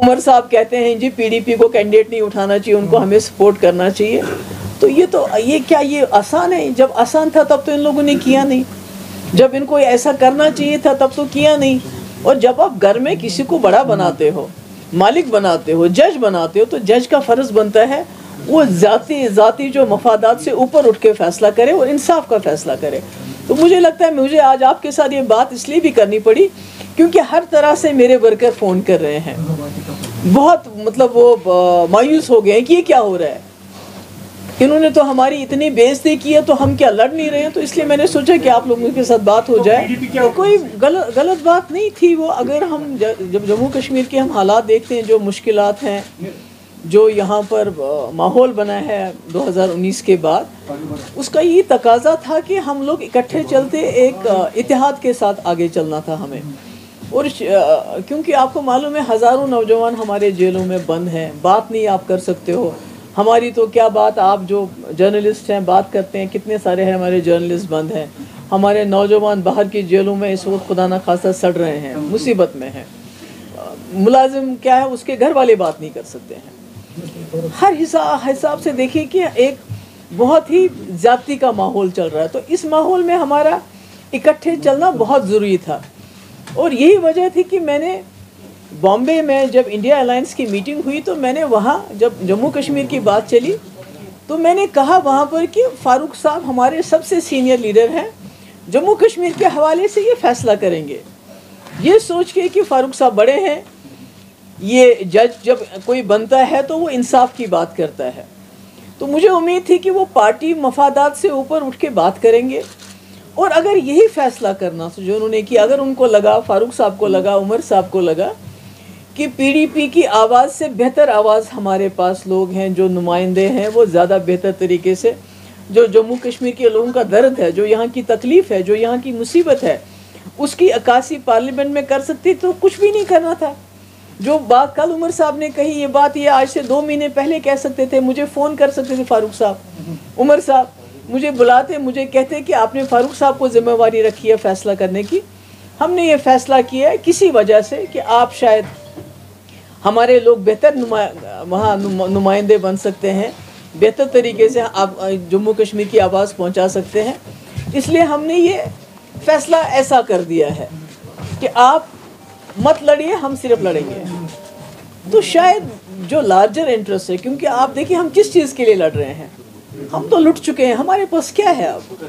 عمر صاحب کہتے ہیں جی پی ڈی پی کو کینڈیڈیٹ نہیں اٹھانا چاہیے، ان کو ہمیں سپورٹ کرنا چاہیے. تو یہ آسان ہے؟ جب آسان تھا تب تو ان لوگوں نے کیا نہیں، جب ان کو ایسا کرنا چاہیے تھا تب تو کیا نہیں. اور جب آپ گھر میں کسی کو بڑا بناتے ہو، مالک بناتے ہو، جج بناتے ہو، تو جج کا فرض بنتا ہے وہ ذاتی جو مفادات سے اوپر اٹھ کے فیصلہ کرے اور انصاف کا فیصلہ کرے. تو مجھے لگتا ہے مجھے آج آپ کے ساتھ یہ بات اس لیے بھی کرنی پڑی کیونکہ ہر طرح سے میرے ورکر فون کر رہے ہیں، بہت مطلب وہ مایوس ہو گئے ہیں کہ یہ کیا ہو رہا ہے، انہوں نے تو ہماری اتنی بےعزتی کی ہے تو ہم کیا لڑ نہیں رہے ہیں. تو اس لیے میں نے سوچا کہ آپ لوگوں کے ساتھ بات ہو جائے. کوئی غلط بات نہیں تھی وہ. اگر ہم جب جموں کشمیر کے ہم حالات دیکھتے ہیں، جو مشکلات ہیں، جو یہاں پر ماحول بنا ہے 2019 کے بعد، اس کا یہ تقاضا تھا کہ ہم لوگ اکٹھے چلتے، ایک اتحاد کے ساتھ آگے چلنا تھا ہمیں. اور کیونکہ آپ کو معلوم ہے ہزاروں نوجوان ہمارے جیلوں میں بند ہیں، بات نہیں آپ کر سکتے ہو. ہماری تو کیا بات، آپ جو جرنلسٹ ہیں بات کرتے ہیں، کتنے سارے ہیں ہمارے جرنلسٹ بند ہیں. ہمارے نوجوان باہر کی جیلوں میں اس وقت خدا نہ خواستہ سڑ رہے ہیں، مصیبت میں ہیں. ملازم کیا ہے، اس کے گھر والے بات نہیں کر سکتے ہیں. ہر حساب سے دیکھیے کہ ایک بہت ہی زیادتی کا ماحول چل رہا ہے. تو اس ماحول میں ہمارا اکٹھے چلنا بہت ضروری تھا. اور یہی وجہ تھی کہ میں نے بامبے میں جب انڈیا الائنس کی میٹنگ ہوئی تو میں نے وہاں جب جموں کشمیر کی بات چلی تو میں نے کہا وہاں پر کہ فاروق صاحب ہمارے سب سے سینئر لیڈر ہیں، جموں کشمیر کے حوالے سے یہ فیصلہ کریں گے. یہ سوچ کے کہ فاروق صاحب بڑے ہیں، یہ جج جب کوئی بنتا ہے تو وہ انصاف کی بات کرتا ہے. تو مجھے امید تھی کہ وہ پارٹی مفادات سے اوپر اٹھ کے بات کریں گے. اور اگر یہی فیصلہ کرنا جو انہوں نے کیا، اگر ان کو لگا، فاروق صاحب کو لگا، عمر صاحب کو لگا کہ پی ڈی پی کی آواز سے بہتر آواز ہمارے پاس لوگ ہیں، جو نمائندے ہیں، وہ زیادہ بہتر طریقے سے جو جموں کشمیر کے لوگوں کا درد ہے، جو یہاں کی تکلیف ہے، جو یہاں کی مصیبت ہے، اس کی عکاسی پارلیمنٹ میں کر سکتی، تو کچھ بھی نہیں کرنا تھا. جو بات کل عمر صاحب نے کہی، یہ بات یہ آج سے 2 مہینے پہلے کہہ سکتے تھے. مجھے فون کر سکتے تھے فاروق صاحب، عمر صاحب مجھے بلاتے، مجھے کہتے کہ آپ نے فاروق صاحب کو ذمہ واری رکھی ہے فیصلہ کرنے کی. ہم نے یہ فیصلہ کیا ہے کسی وجہ سے کہ آپ شاید ہمارے لوگ بہتر وہاں نمائندے بن سکتے ہیں، بہتر طریقے سے آپ جموں کشمیر کی آواز پہنچا سکتے ہیں. اس لیے ہم نے یہ فیصلہ ایسا کر دیا ہے کہ آپ مت لڑیے، ہم صرف لڑیں گے. تو شاید جو لارجر انٹرسٹ ہے، کیونکہ آپ دیکھیں ہم کس چیز کے لیے لڑ رہے ہیں، ہم تو لٹ چکے ہیں، ہمارے پاس کیا ہے اب.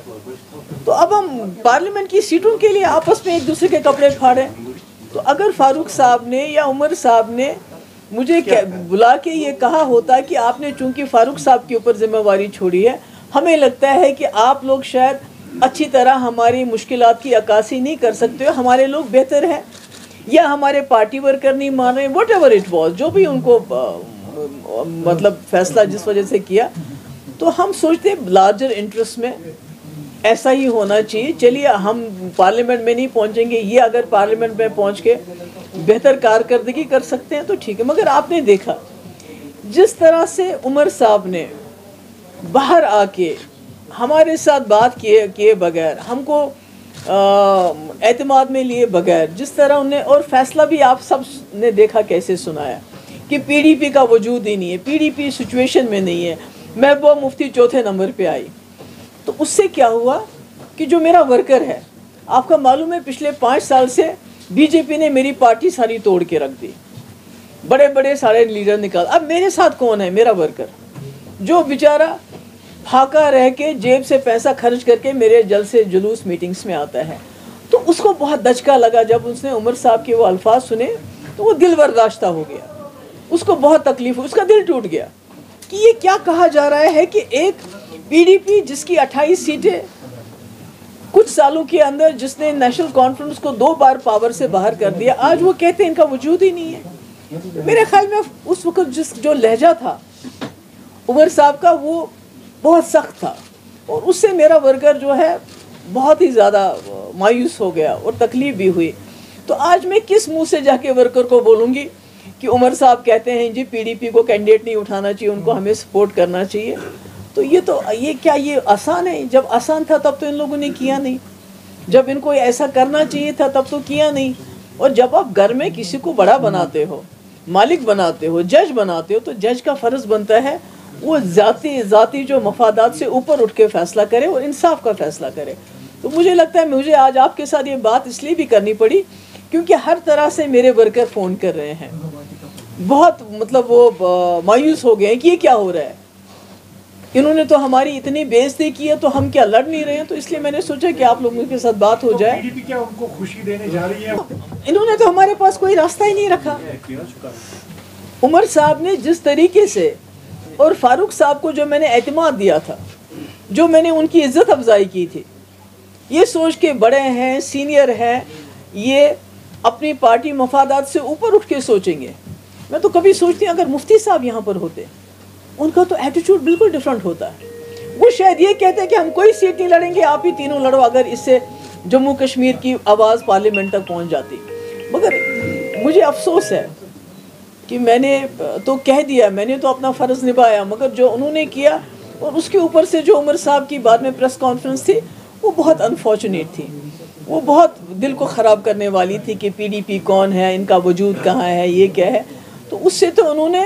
تو اب ہم پارلیمنٹ کی سیٹوں کے لیے آپس میں ایک دوسرے کے کپڑے پھاڑیں. تو اگر فاروق صاحب نے یا عمر صاحب نے مجھے بلا کے یہ کہا ہوتا کہ آپ نے چونکہ فاروق صاحب کے اوپر ذمہ واری چھوڑی ہے، ہمیں لگتا ہے کہ آپ لوگ شاید اچھی طرح ہماری مشکلات کی عکاسی نہیں کر سکتے ہو، ہمارے لوگ بہتر ہیں، یا ہمارے پارٹی ورکر نہیں مان رہے، واٹ ایور اٹ واز، جو بھی ان کو مطلب فیصلہ جس وجہ سے کیا. تو ہم سوچتے لارجر انٹرسٹ میں ایسا ہی ہونا چاہیے. چلیے ہم پارلیمنٹ میں نہیں پہنچیں گے، یہ اگر پارلیمنٹ میں پہنچ کے بہتر کارکردگی کر سکتے ہیں تو ٹھیک ہے. مگر آپ نے دیکھا جس طرح سے عمر صاحب نے باہر آ کے ہمارے ساتھ بات کیے بغیر، ہم کو اعتماد میں لیے بغیر، جس طرح انہیں، اور فیصلہ بھی آپ سب نے دیکھا کیسے سنایا کہ پی ڈی پی کا وجود ہی نہیں ہے، پی ڈی پی سچویشن میں نہیں ہے. محبوبہ مفتی 4تھے نمبر پہ آئی. تو اس سے کیا ہوا کہ جو میرا ورکر ہے، آپ کا معلوم ہے پچھلے 5 سال سے بی جے پی نے میری پارٹی ساری توڑ کے رکھ دی، بڑے بڑے سارے لیڈر نکال. اب میرے ساتھ کون ہے؟ میرا ورکر، جو بیچارہ پھاکا رہ کے جیب سے پیسہ خرچ کر کے میرے جلسے جلوس میٹنگز میں آتا ہے. تو اس کو بہت دھچکا لگا جب اس نے عمر صاحب کے وہ الفاظ سنے، تو وہ دل برداشتہ ہو گیا، اس کو بہت تکلیف ہوئی، اس کا دل ٹوٹ گیا کہ یہ کیا کہا جا رہا ہے کہ ایک پی ڈی پی جس کی 28 سیٹیں کچھ سالوں کے اندر، جس نے نیشنل کانفرنس کو 2 بار پاور سے باہر کر دیا، آج وہ کہتے ہیں ان کا وجود ہی نہیں ہے. میرے خیال میں اس وقت جو لہجہ تھا عمر صاحب کا، وہ بہت سخت تھا، اور اس سے میرا ورکر جو ہے بہت ہی زیادہ مایوس ہو گیا اور تکلیف بھی ہوئی. تو آج میں کس منہ سے جا کے ورکر کو بولوں گی کہ عمر صاحب کہتے ہیں جی پی ڈی پی کو کینڈیڈیٹ نہیں اٹھانا چاہیے، ان کو ہمیں سپورٹ کرنا چاہیے. تو یہ آسان ہے؟ جب آسان تھا تب تو ان لوگوں نے کیا نہیں، جب ان کو ایسا کرنا چاہیے تھا تب تو کیا نہیں. اور جب آپ گھر میں کسی کو بڑا بناتے ہو، مالک بناتے ہو، جج بناتے ہو، تو جج کا فرض بنتا ہے وہ ذاتی جو مفادات سے اوپر اٹھ کے فیصلہ کرے اور انصاف کا فیصلہ کرے. تو مجھے لگتا ہے مجھے آج آپ کے ساتھ یہ بات اس لیے بھی کرنی پڑی کیونکہ ہر طرح سے میرے ورکر فون کر رہے ہیں، بہت مطلب وہ مایوس ہو گئے ہیں کہ یہ کیا ہو رہا ہے، انہوں نے تو ہماری اتنی بےعزتی کی ہے تو ہم کیا لڑ نہیں رہے ہیں. تو اس لیے میں نے سوچا کہ آپ لوگوں کے ساتھ بات ہو جائے. PDP کیا ان کو خوشی دینے جا رہی ہے؟ انہوں نے تو ہمارے پاس کوئی راستہ ہی نہیں رکھا. عمر صاحب نے جس طریقے سے اور فاروق صاحب کو جو میں نے اعتماد دیا تھا، جو میں نے ان کی عزت افزائی کی تھی، یہ سوچ کے بڑے ہیں، سینئر ہیں، یہ اپنی پارٹی مفادات سے اوپر اٹھ کے سوچیں گے. میں تو کبھی سوچتی ہوں اگر مفتی صاحب یہاں پر ہوتے، ان کا تو ایٹیٹیوڈ بالکل ڈفرنٹ ہوتا ہے. وہ شاید یہ کہتے ہیں کہ ہم کوئی سیٹ نہیں لڑیں گے، آپ ہی تینوں لڑو، اگر اس سے جموں کشمیر کی آواز پارلیمنٹ تک پہنچ جاتی. مگر مجھے افسوس ہے کہ میں نے تو کہہ دیا، میں نے تو اپنا فرض نبھایا، مگر جو انہوں نے کیا اور اس کے اوپر سے جو عمر صاحب کی بعد میں پریس کانفرنس تھی وہ بہت انفارچونیٹ تھی، وہ بہت دل کو خراب کرنے والی تھی کہ PDP کون ہے، ان کا وجود کہاں ہے، یہ کیا ہے. تو اس سے تو انہوں نے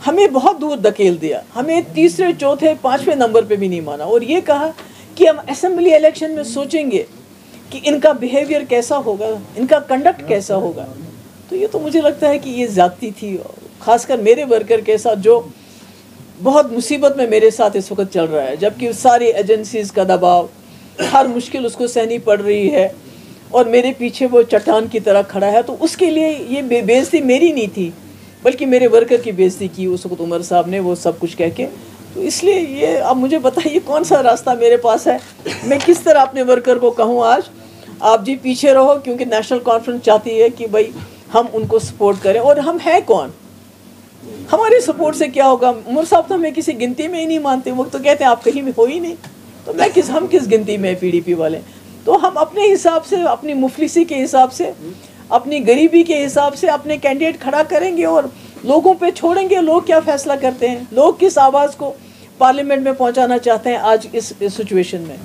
ہمیں بہت دور دھکیل دیا، ہمیں تیسرے چوتھے پانچویں نمبر پہ بھی نہیں مانا، اور یہ کہا کہ ہم اسمبلی الیکشن میں سوچیں گے کہ ان کا بیہیویئر کیسا ہوگا، ان کا کنڈکٹ کیسا ہوگا. تو یہ تو مجھے لگتا ہے کہ یہ زیادتی تھی، خاص کر میرے ورکر کے ساتھ جو بہت مصیبت میں میرے ساتھ اس وقت چل رہا ہے، جبکہ ساری ایجنسیز کا دباؤ، ہر مشکل اس کو سہنی پڑ رہی ہے اور میرے پیچھے وہ چٹان کی طرح کھڑا ہے. تو اس کے لیے یہ بےعزتی میری نہیں تھی بلکہ میرے ورکر کی بےعزتی کی اس وقت عمر صاحب نے، وہ سب کچھ کہہ کے. تو اس لیے یہ اب مجھے بتائیے کون سا راستہ میرے پاس ہے، میں کس طرح اپنے ورکر کو کہوں آج آپ جی پیچھے رہو، کیونکہ نیشنل کانفرنس چاہتی ہے کہ بھائی ہم ان کو سپورٹ کریں. اور ہم ہیں کون، ہماری سپورٹ سے کیا ہوگا؟ عمر صاحب تو ہمیں کسی گنتی میں ہی نہیں مانتے، وہ تو کہتے ہیں آپ کہیں میں ہو ہی نہیں، تو ہم کس گنتی میں PDP والے. تو ہم اپنے حساب سے، اپنی مفلسی کے حساب سے، اپنی غریبی کے حساب سے اپنے کینڈیڈیٹ کھڑا کریں گے اور لوگوں پہ چھوڑیں گے لوگ کیا فیصلہ کرتے ہیں، لوگ کس آواز کو پارلیمنٹ میں پہنچانا چاہتے ہیں آج اس سچویشن میں.